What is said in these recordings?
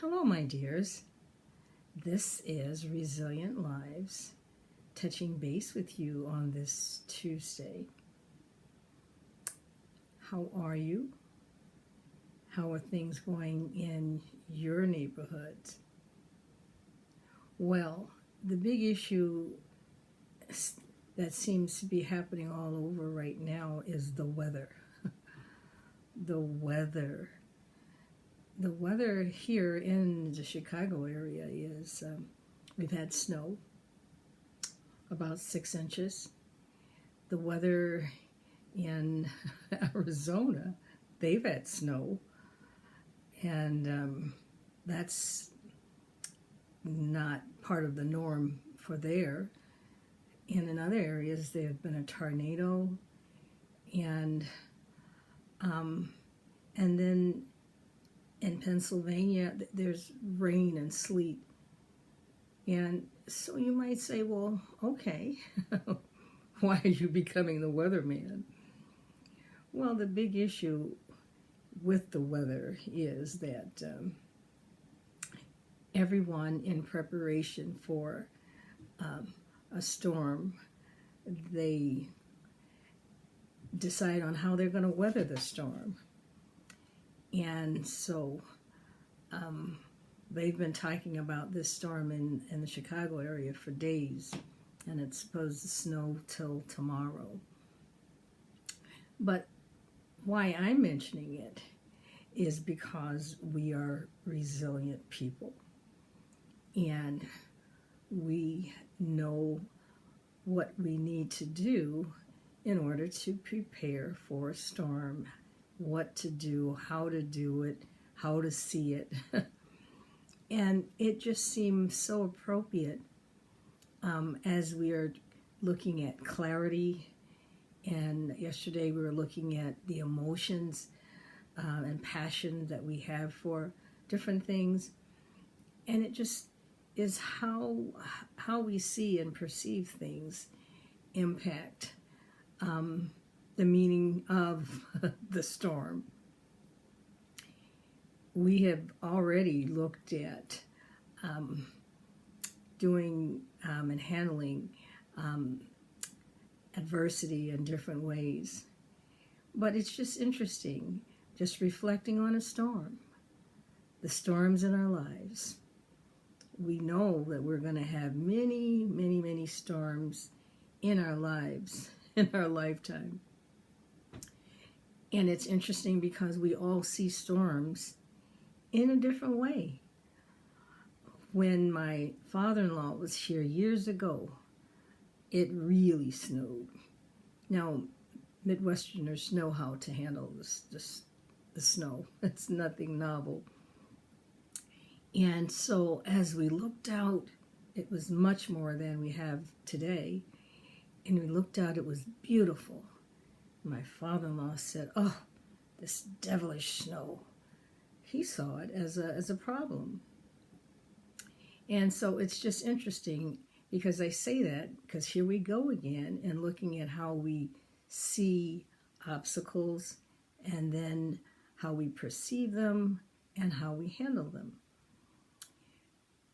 Hello, my dears. This is Resilient Lives, touching base with you on this Tuesday. How are you? How are things going in your neighborhoods? Well, the big issue that seems to be happening all over right now is the weather. The weather. The weather here in the Chicago area is, we've had snow, about 6 inches. The weather in Arizona, they've had snow, and that's not part of the norm for there. And in other areas, there have been a tornado, and then in Pennsylvania, there's rain and sleet. And so you might say, well, okay, why are you becoming the weatherman? Well, the big issue with the weather is that everyone in preparation for a storm, they decide on how they're going to weather the storm. And so they've been talking about this storm in the Chicago area for days, and it's supposed to snow till tomorrow. But why I'm mentioning it is because we are resilient people, and we know what we need to do in order to prepare for a storm, what to do, how to do it, how to see it. And it just seems so appropriate as we are looking at clarity. And yesterday we were looking at the emotions and passion that we have for different things. And it just is how we see and perceive things impact the meaning of the storm. We have already looked at doing and handling adversity in different ways. But it's just interesting, just reflecting on a storm, the storms in our lives. We know that we're going to have many, many, many storms in our lives, in our lifetime. And it's interesting because we all see storms in a different way. When my father-in-law was here years ago, it really snowed. Now, Midwesterners know how to handle the snow. It's nothing novel. And so as we looked out, it was much more than we have today. And we looked out, it was beautiful. My father-in-law said, "Oh, this devilish snow." He saw it as a problem. And so it's just interesting because I say that because here we go again and looking at how we see obstacles and then how we perceive them and how we handle them.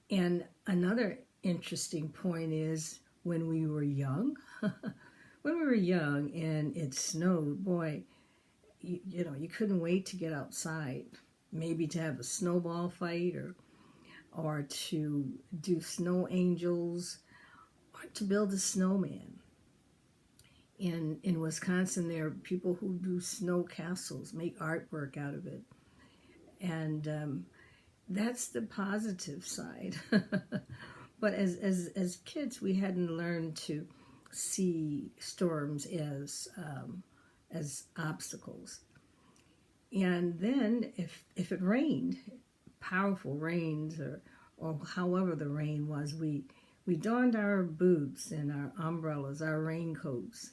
And another interesting point is when we were young, when we were young and it snowed, boy, you couldn't wait to get outside, maybe to have a snowball fight or to do snow angels or to build a snowman. In Wisconsin, there are people who do snow castles, make artwork out of it. And that's the positive side. But as kids, we hadn't learned to see storms as obstacles. And then if it rained, powerful rains or however the rain was, we donned our boots and our umbrellas, our raincoats,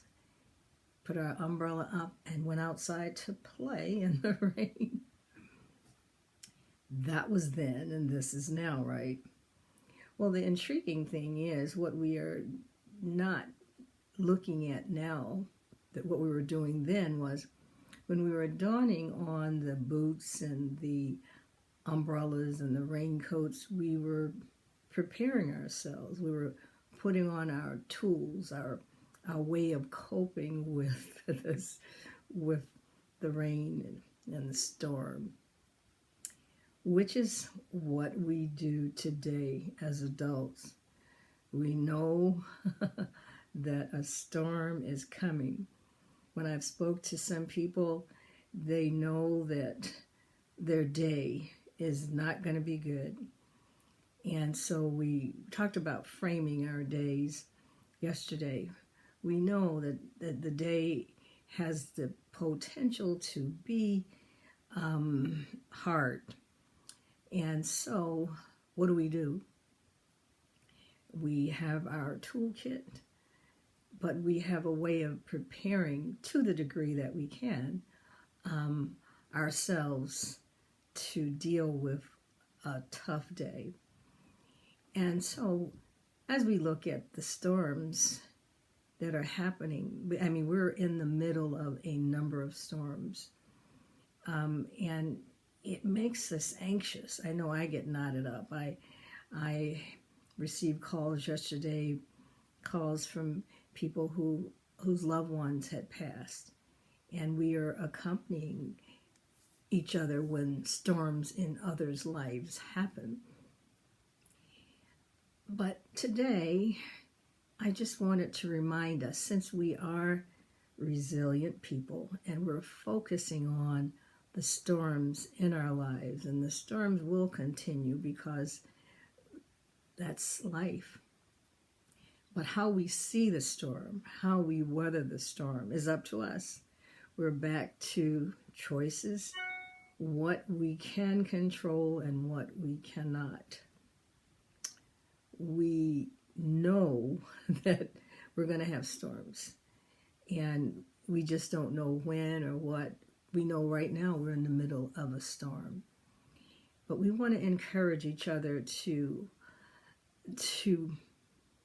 put our umbrella up and went outside to play in the rain. That was then, and this is now, right? Well, the intriguing thing is what we are not looking at now, that what we were doing then was when we were donning on the boots and the umbrellas and the raincoats, we were preparing ourselves. We were putting on our tools, our way of coping with this, with the rain and the storm, which is what we do today as adults. We know that a storm is coming. When I've spoke to some people, they know that their day is not going to be good. And so we talked about framing our days yesterday. We know that the day has the potential to be hard. And so what do? We have our toolkit, but we have a way of preparing, to the degree that we can, ourselves to deal with a tough day. And so as we look at the storms that are happening, I mean, we're in the middle of a number of storms, and it makes us anxious. I know I get knotted up. I received calls yesterday, calls from people whose loved ones had passed, and we are accompanying each other when storms in others' lives happen. But today, I just wanted to remind us, since we are resilient people and we're focusing on the storms in our lives, and the storms will continue because that's life. But how we see the storm, how we weather the storm is up to us. We're back to choices, what we can control and what we cannot. We know that we're going to have storms, and we just don't know when or what. We know right now we're in the middle of a storm. But we want to encourage each other to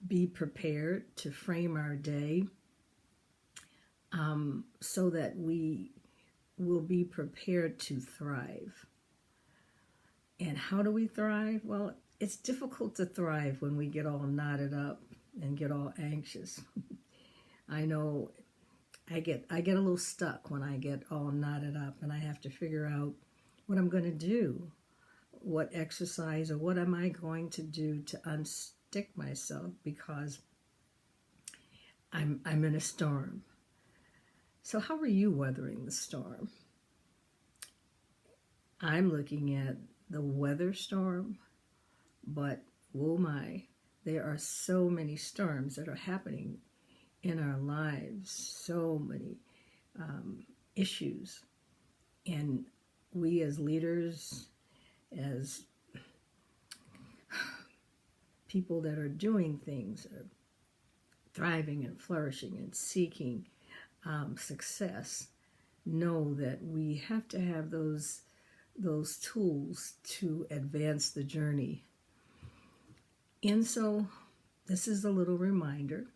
be prepared, to frame our day, so that we will be prepared to thrive. And how do we thrive? Well, it's difficult to thrive when we get all knotted up and get all anxious. I know I get a little stuck when I get all knotted up and I have to figure out what I'm going to do, what exercise or what am I going to do to unstick myself because I'm in a storm. So how are you weathering the storm? I'm looking at the weather storm, but oh my, there are so many storms that are happening in our lives, so many issues. And we as leaders, as people that are doing things, are thriving and flourishing and seeking success, know that we have to have those tools to advance the journey. And so this is a little reminder,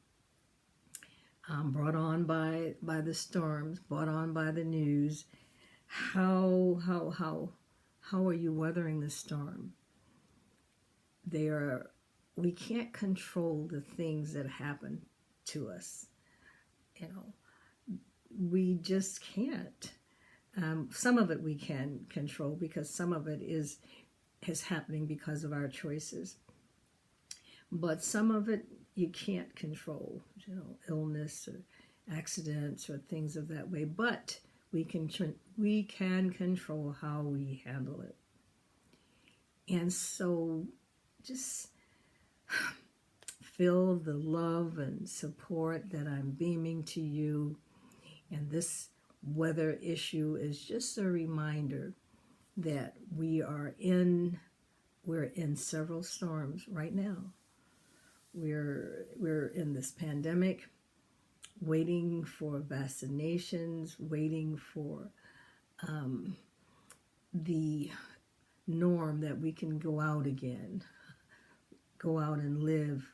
brought on by the storms, brought on by the news. How are you weathering the storm? We can't control the things that happen to us. We just can't. Some of it we can control because some of it is happening because of our choices. But some of it you can't control, illness or accidents or things of that way. But we can control how we handle it. And so just feel the love and support that I'm beaming to you. And this weather issue is just a reminder that we're in several storms right now. We're in this pandemic, waiting for vaccinations, waiting for the norm that we can go out again, go out and live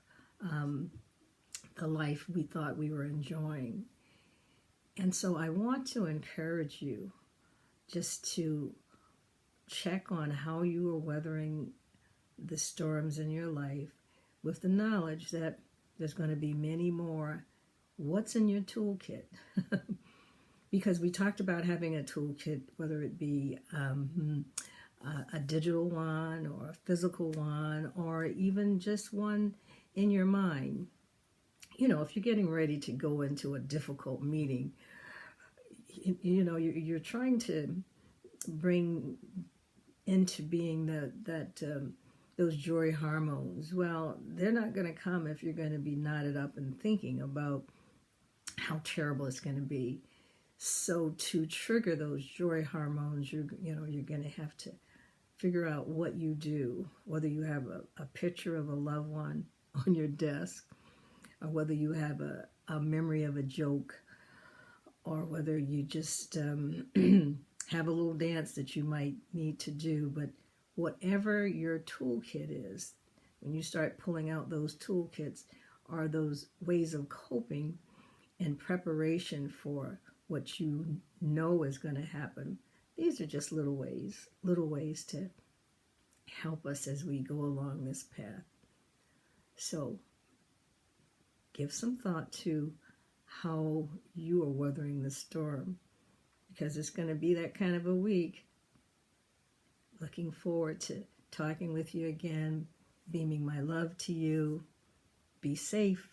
the life we thought we were enjoying. And so I want to encourage you just to check on how you are weathering the storms in your life with the knowledge that there's going to be many more. What's in your toolkit? Because we talked about having a toolkit, whether it be a digital one or a physical one, or even just one in your mind. You know, if you're getting ready to go into a difficult meeting, you know, you're trying to bring into being those joy hormones. Well, they're not going to come if you're going to be knotted up and thinking about how terrible it's going to be. So to trigger those joy hormones, you're going to have to figure out what you do, whether you have a picture of a loved one on your desk, or whether you have a memory of a joke, or whether you just have a little dance that you might need to do. But whatever your toolkit is, when you start pulling out those toolkits, are those ways of coping in preparation for what you know is going to happen. These are just little ways to help us as we go along this path. So give some thought to how you are weathering the storm, because it's going to be that kind of a week. Looking forward to talking with you again, beaming my love to you. Be safe.